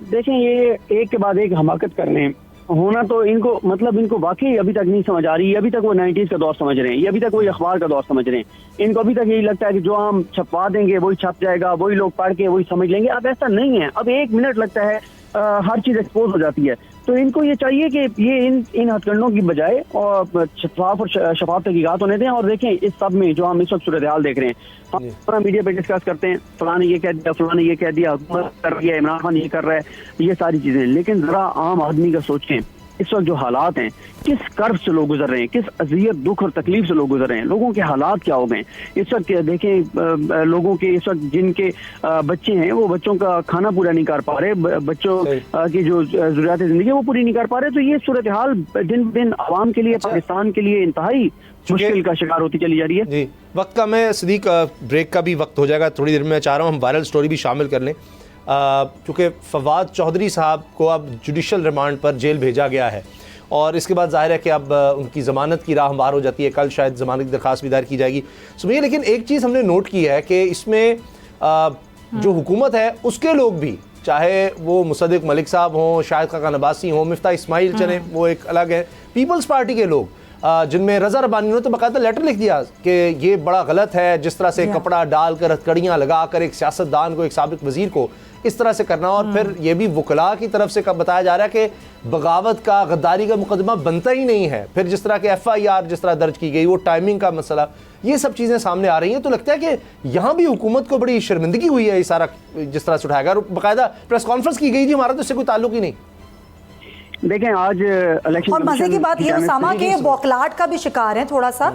देखें ये एक के बाद एक हमाकत कर रहे हैं, होना तो इनको मतलब इनको वाकई अभी तक नहीं समझ आ रही है, अभी तक वो 90s का दौर समझ रहे हैं, ये अभी तक वही अखबार का दौर समझ रहे हैं। इनको अभी तक यही लगता है कि जो हम छपवा देंगे वही छप जाएगा, वही लोग पढ़ के वही समझ लेंगे। अब ऐसा नहीं है, अब 1 मिनट लगता है हर चीज एक्सपोज हो जाती है। तो इनको ये चाहिए कि ये इन हथकंडों की बजाय और शफाफ और शफाफ तहकीकात होने दें। और देखें इस सब में जो हम इस वक्त सूरत हाल देख रहे हैं, हम अपना मीडिया पे डिस्कस करते हैं, फलां ने ये कह दिया, फलां ने ये कह दिया, हुकूमत कर रही है, इमरान खान ये कर रहा है, ये सारी चीजें, लेकिन जरा आम आदमी का सोचें इस वक्त जो हालात हैं, किस कर्ब से लोग गुजर रहे हैं, किस अजियत, दुख और तकलीफ से लोग गुजर रहे हैं, लोगों के हालात क्या हो गए इस वक्त। देखें लोगों के इस वक्त जिनके बच्चे हैं वो बच्चों का खाना पूरा नहीं कर पा रहे, बच्चों की जो जरूरियात जिंदगी वो पूरी नहीं कर पा रहे। तो ये सूरत हाल दिन दिन आवाम के लिए, पाकिस्तान के लिए इंतहाई मुश्किल का शिकार होती चली जा रही है। जी वक्त का मैं सदीक ब्रेक का भी वक्त हो जाएगा, थोड़ी देर में मैं चाह रहा हूँ हम वायरल स्टोरी भी शामिल कर लें, क्योंकि फवाद चौधरी साहब को अब जुडिशल रिमांड पर जेल भेजा गया है और इसके बाद जाहिर है कि अब उनकी ज़मानत की राह हमवार हो जाती है, कल शायद ज़मानत की दरख्वास्त भी दायर की जाएगी। सुनिए, लेकिन एक चीज़ हमने नोट की है कि इसमें जो हुकूमत है उसके लोग भी, चाहे वो मुसद्दिक मलिक साहब हों, शाहिद खान अब्बासी हों, मिफ्ता इस्माइल चले वो एक अलग है, पीपल्स पार्टी के लोग जिनमें रज़ा रब्बानी ने तो बाकायदा लेटर लिख दिया कि ये बड़ा गलत है जिस तरह से कपड़ा डालकर हथकड़ियाँ लगा कर एक सियासतदान को, एक साबिक वज़ीर को इस तरह से करना। और फिर ये भी वकला की तरफ से बताया जा रहा है कि बगावत का, गद्दारी का मुकदमा बनता ही नहीं है। फिर जिस तरह के FIR जिस तरह दर्ज की गई, वो टाइमिंग का मसला, ये सब चीज़ें सामने आ रही हैं। तो लगता है कि यहाँ भी हुकूमत को बड़ी शर्मिंदगी हुई है ये सारा जिस तरह से उठाया गया। बाकायदा प्रेस कॉन्फ्रेंस की गई थी, हमारा तो इससे कोई ताल्लुक ही नहीं। देखें आज इलेक्शन और मजे की बात ये उसामा के बौखलाहट का भी शिकार है थोड़ा सा,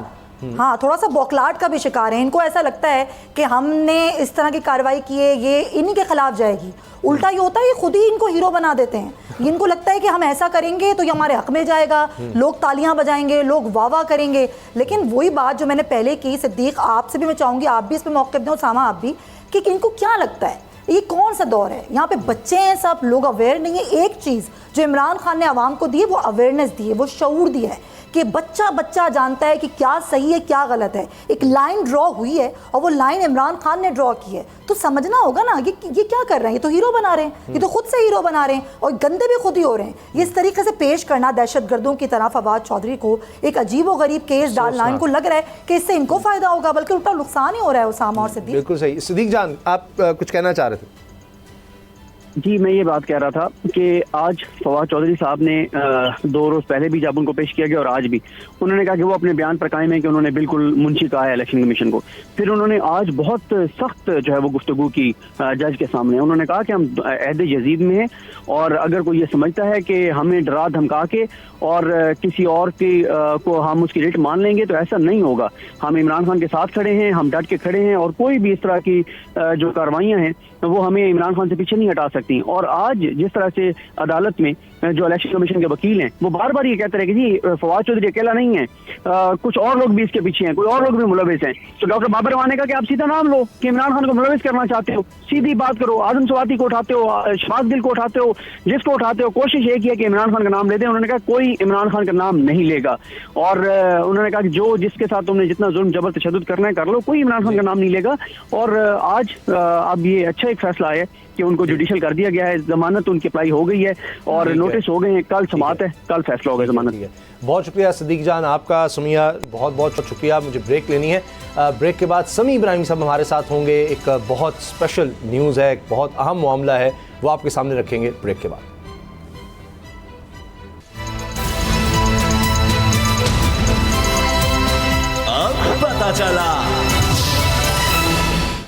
हाँ थोड़ा सा बौखलाहट का भी शिकार है। इनको ऐसा लगता है कि हमने इस तरह की कार्रवाई की है, ये इन्हीं के खिलाफ जाएगी। उल्टा ये होता है, ये खुद ही इनको हीरो बना देते हैं। इनको लगता है कि हम ऐसा करेंगे तो ये हमारे हक में जाएगा, लोग तालियां बजाएंगे, लोग वाह वाह करेंगे। लेकिन वही बात जो मैंने पहले की, सिद्दीक आपसे भी मैं चाहूँगी आप भी इस पर मौक़िफ़ दें, उसामा आप भी, कि इनको क्या लगता है ये कौन सा दौर है? यहाँ पे बच्चे हैं, सब लोग अवेयर नहीं है। एक चीज़ जो इमरान खान ने आवाम को दी है वो अवेयरनेस दी है, वो शऊर दिया है कि बच्चा बच्चा जानता है कि क्या सही है क्या गलत है। एक लाइन ड्रॉ हुई है और वो लाइन इमरान खान ने ड्रॉ की है, तो समझना होगा ना ये क्या कर रहे हैं। ये तो हीरो बना रहे हैं, ये तो खुद से हीरो बना रहे हैं और गंदे भी खुद ही हो रहे हैं। ये इस तरीके से पेश करना दहशतगर्दों की तरह फवाद चौधरी को एक अजीब व गरीब केस डालना, इनको लग रहा है कि इससे इनको फायदा होगा, बल्कि उल्टा नुकसान ही हो रहा है उसामा और सिद्दीक। बिल्कुल सही। सिद्दीक जान, आप कुछ कहना चाह रहे थे? जी, मैं ये बात कह रहा था कि आज फवाद चौधरी साहब ने 2 रोज पहले भी जब उनको पेश किया गया और आज भी उन्होंने कहा कि वो अपने बयान पर कायम है कि उन्होंने बिल्कुल मुंशी कहा है इलेक्शन कमीशन को। फिर उन्होंने आज बहुत सख्त जो है वो गुफ्तगू की जज के सामने। उन्होंने कहा कि हम अहद यजीद में हैं और अगर कोई ये समझता है कि हमें डरा धमका के और किसी और की को हम उसकी रेट मान लेंगे तो ऐसा नहीं होगा। हम इमरान खान के साथ खड़े हैं, हम डट के खड़े हैं और कोई भी इस तरह की जो कार्रवाइयाँ हैं वो हमें इमरान खान से पीछे नहीं हटा सकती। और आज जिस तरह से अदालत में जो इलेक्शन कमीशन के वकील हैं वो बार बार ये कहते रहे कि जी फवाद चौधरी अकेला नहीं है, कुछ और लोग भी इसके पीछे हैं, कोई और लोग भी मुलविस हैं। तो डॉक्टर बाबर रवाने का कि आप सीधा नाम लो कि इमरान खान को मुलविस करना चाहते हो, सीधी बात करो। आजम स्वाति को उठाते हो, शहबाज गिल को उठाते हो, जिसको उठाते हो, कोशिश ये की है कि इमरान खान का नाम ले दें। उन्होंने कहा कोई इमरान खान का नाम नहीं लेगा और उन्होंने कहा कि जो जिसके साथ तुमने जितना जुल्म जबर तशद्दुद करना है कर लो, कोई इमरान खान का नाम नहीं लेगा। और आज अब ये अच्छा एक फैसला है कि उनको जुडिशियल कर दिया गया है, जमानत उनकी अप्लाई हो गई है और नोटिस हो गए हैं, कल समाअत है, कल फैसला होगा जमानत। बहुत शुक्रिया सिद्दीक जान आपका। सुमिया बहुत बहुत शुक्रिया। मुझे ब्रेक लेनी है, ब्रेक के बाद समी इब्राहिम साहब हमारे साथ होंगे। एक बहुत स्पेशल न्यूज़ है, एक बहुत अहम मामला है, वो आपके सामने रखेंगे ब्रेक के बाद। अब पता चला।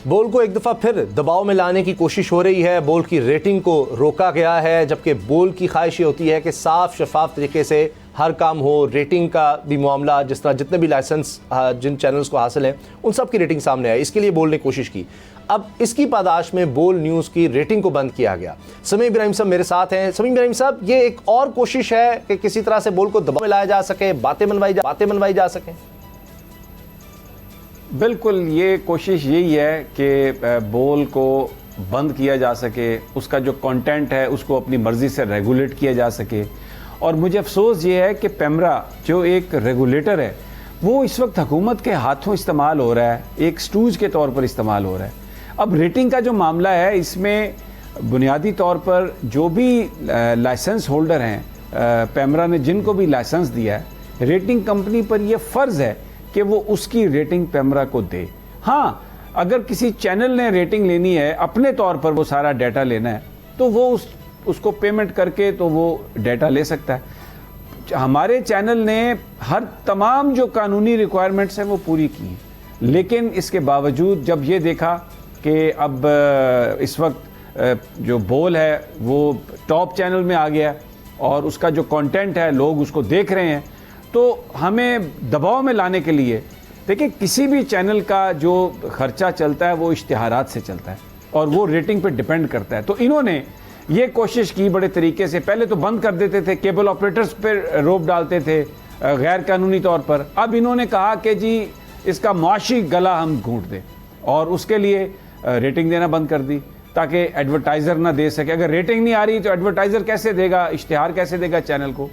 बोल को एक दफ़ा फिर दबाव में लाने की कोशिश हो रही है। बोल की रेटिंग को रोका गया है, जबकि बोल की ख्वाहिश ये होती है कि साफ शफाफ तरीके से हर काम हो। रेटिंग का भी मामला, जिस तरह जितने भी लाइसेंस जिन चैनल्स को हासिल हैं उन सब की रेटिंग सामने आए, इसके लिए बोल ने कोशिश की। अब इसकी पादाश में बोल न्यूज़ की रेटिंग को बंद किया गया। समी इब्राहिम साहब मेरे साथ हैं। समी इब्राहिम साहब, ये एक और कोशिश है कि किसी तरह से बोल को दबाव में लाया जा सके, बातें मनवाई जा सकें। बिल्कुल, ये कोशिश यही है कि बोल को बंद किया जा सके, उसका जो कंटेंट है उसको अपनी मर्जी से रेगुलेट किया जा सके। और मुझे अफसोस ये है कि पैमरा जो एक रेगुलेटर है वो इस वक्त हुकूमत के हाथों इस्तेमाल हो रहा है, एक स्टूज के तौर पर इस्तेमाल हो रहा है। अब रेटिंग का जो मामला है, इसमें बुनियादी तौर पर जो भी लाइसेंस होल्डर हैं, पैमरा ने जिनको भी लाइसेंस दिया है, रेटिंग कंपनी पर यह फ़र्ज़ है कि वो उसकी रेटिंग पैमरा को दे। हाँ, अगर किसी चैनल ने रेटिंग लेनी है, अपने तौर पर वो सारा डाटा लेना है, तो वो उसको पेमेंट करके तो वो डाटा ले सकता है। हमारे चैनल ने हर तमाम जो कानूनी रिक्वायरमेंट्स हैं वो पूरी की हैं, लेकिन इसके बावजूद जब ये देखा कि अब इस वक्त जो बोल है वो टॉप चैनल में आ गया और उसका जो कंटेंट है लोग उसको देख रहे हैं, तो हमें दबाव में लाने के लिए, देखिए किसी भी चैनल का जो खर्चा चलता है वो इश्तिहारात से चलता है और वो रेटिंग पे डिपेंड करता है। तो इन्होंने ये कोशिश की बड़े तरीके से, पहले तो बंद कर देते थे, केबल ऑपरेटर्स पर रोक डालते थे गैर कानूनी तौर पर। अब इन्होंने कहा कि जी इसका मुआशी गला हम घूंट दें और उसके लिए रेटिंग देना बंद कर दी ताकि एडवर्टाइज़र ना दे सके। अगर रेटिंग नहीं आ रही तो एडवर्टाइज़र कैसे देगा, इश्तिहार कैसे देगा चैनल को।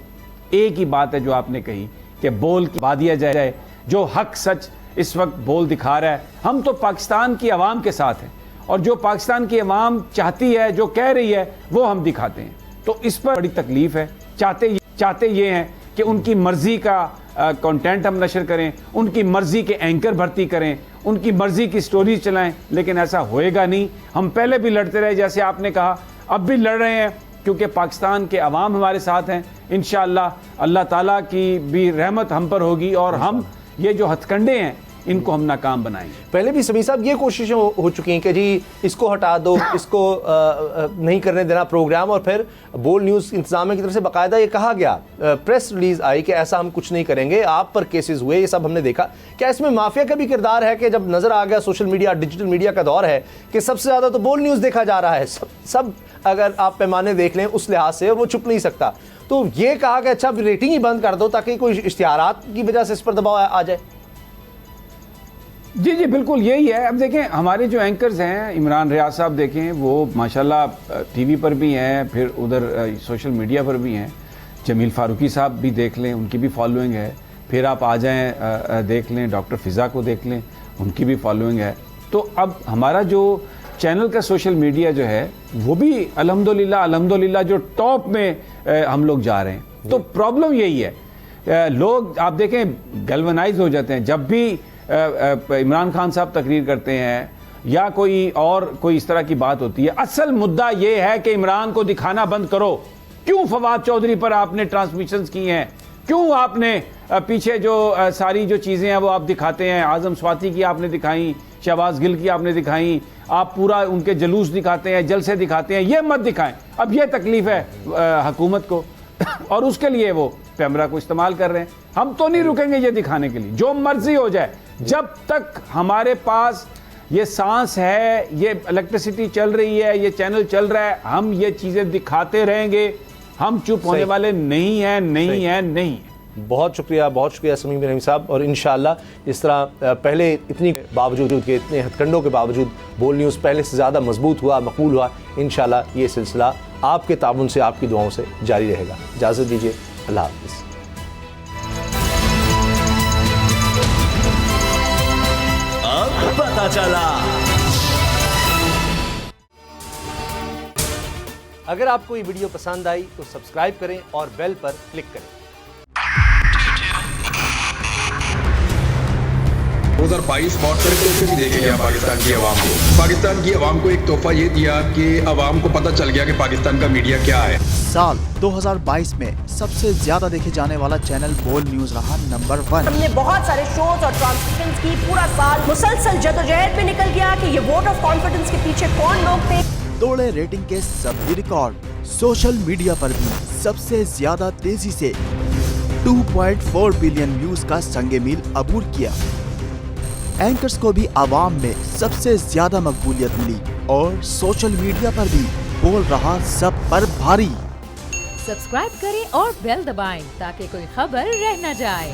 एक ही बात है जो आपने कही कि बोल की बा दिया जाए, जो हक सच इस वक्त बोल दिखा रहा है। हम तो पाकिस्तान की आवाम के साथ हैं और जो पाकिस्तान की आवाम चाहती है, जो कह रही है, वो हम दिखाते हैं। तो इस पर बड़ी तकलीफ है। चाहते ये हैं कि उनकी मर्जी का कंटेंट हम नशर करें, उनकी मर्जी के एंकर भर्ती करें, उनकी मर्जी की स्टोरीज चलाएं, लेकिन ऐसा होएगा नहीं। हम पहले भी लड़ते रहे, जैसे आपने कहा, अब भी लड़ रहे हैं क्योंकि पाकिस्तान के अवाम हमारे साथ हैं। इंशाअल्लाह अल्लाह ताला की भी रहमत हम पर होगी और हम ये जो हथकंडे हैं इनको हम नाकाम बनाएंगे। पहले भी समी साहब ये कोशिशें हो चुकी हैं कि जी इसको हटा दो, इसको नहीं करने देना प्रोग्राम, और फिर बोल न्यूज़ इंतजामिया की तरफ से बाकायदा ये कहा गया, प्रेस रिलीज आई कि ऐसा हम कुछ नहीं करेंगे, आप पर केसेस हुए, ये सब हमने देखा। क्या इसमें माफिया का भी किरदार है कि जब नज़र आ गया सोशल मीडिया, डिजिटल मीडिया का दौर है कि सबसे ज़्यादा तो बोल न्यूज़ देखा जा रहा है, सब अगर आप पैमाने देख लें उस लिहाज से, और वो छुप नहीं सकता, तो ये कहा कि अच्छा रेटिंग ही बंद कर दो ताकि कोई इश्तिहारात की वजह से इस पर दबाव आ जाए। जी बिल्कुल यही है। अब देखें हमारे जो एंकर्स हैं, इमरान रियाज साहब देखें, वो माशाल्लाह टीवी पर भी हैं, फिर उधर सोशल मीडिया पर भी हैं। जमील फारूकी साहब भी देख लें, उनकी भी फॉलोइंग है। फिर आप आ जाएं देख लें, डॉक्टर फ़िज़ा को देख लें, उनकी भी फॉलोइंग है। तो अब हमारा जो चैनल का सोशल मीडिया जो है वो भी अल्हम्दुलिल्लाह जो टॉप में हम लोग जा रहे हैं। तो प्रॉब्लम यही है, लोग आप देखें गैल्वनाइज हो जाते हैं जब भी इमरान खान साहब तकरीर करते हैं या कोई इस तरह की बात होती है। असल मुद्दा ये है कि इमरान को दिखाना बंद करो। क्यों फवाद चौधरी पर आपने ट्रांसमिशंस की हैं? क्यों आपने पीछे जो सारी जो चीज़ें हैं वो आप दिखाते हैं? आज़म स्वाति की आपने दिखाई, शहबाज गिल की आपने दिखाई, आप पूरा उनके जलूस दिखाते हैं, जलसे दिखाते हैं। ये मत दिखाएं। अब ये तकलीफ है हुकूमत को और उसके लिए वो कैमरा को इस्तेमाल कर रहे हैं। हम तो नहीं रुकेंगे ये दिखाने के लिए, जो मर्जी हो जाए। जब तक हमारे पास ये सांस है, ये इलेक्ट्रिसिटी चल रही है, ये चैनल चल रहा है, हम ये चीज़ें दिखाते रहेंगे। हम चुप होने वाले नहीं हैं। बहुत शुक्रिया समीम बिन नईम साहब। और इंशाअल्लाह इस तरह पहले इतनी बावजूद के इतने हथकंडों के बावजूद बोल न्यूज़ पहले से ज़्यादा मजबूत हुआ, मकबूल हुआ। इंशाअल्लाह ये सिलसिला आपके ताउन से, आपकी दुआओं से जारी रहेगा। इजाज़त दीजिए, अल्लाह हाफ़िज़। अब पता चला। अगर आपको ये वीडियो पसंद आई तो सब्सक्राइब करें और बेल पर क्लिक करें। 2022 बहुत सारे तोहफे भी देखे गया पाकिस्तान की आवाम को। पाकिस्तान की आवाम को एक तोहफा ये दिया कि आवाम को पता चल गया कि पाकिस्तान का मीडिया क्या है। साल 2022 में सबसे ज्यादा देखे जाने वाला चैनल बोल न्यूज रहा नंबर 1। हमने बहुत सारे शोज और ट्रांसमिशंस की। पूरा साल मुसलसल जदोजहद में निकल गया कि ये वोट ऑफ कॉन्फिडेंस के पीछे कौन लोग थे। तोड़े रेटिंग के सभी रिकॉर्ड। सोशल मीडिया पर भी सबसे ज्यादा तेजी से 2.4 बिलियन व्यूज का संगे मील अबूर किया। एंकर्स को भी आवाम में सबसे ज्यादा मकबूलियत मिली और सोशल मीडिया पर भी बोल रहा सब पर भारी। सब्सक्राइब करें और बेल दबाएं ताकि कोई खबर रह न जाए।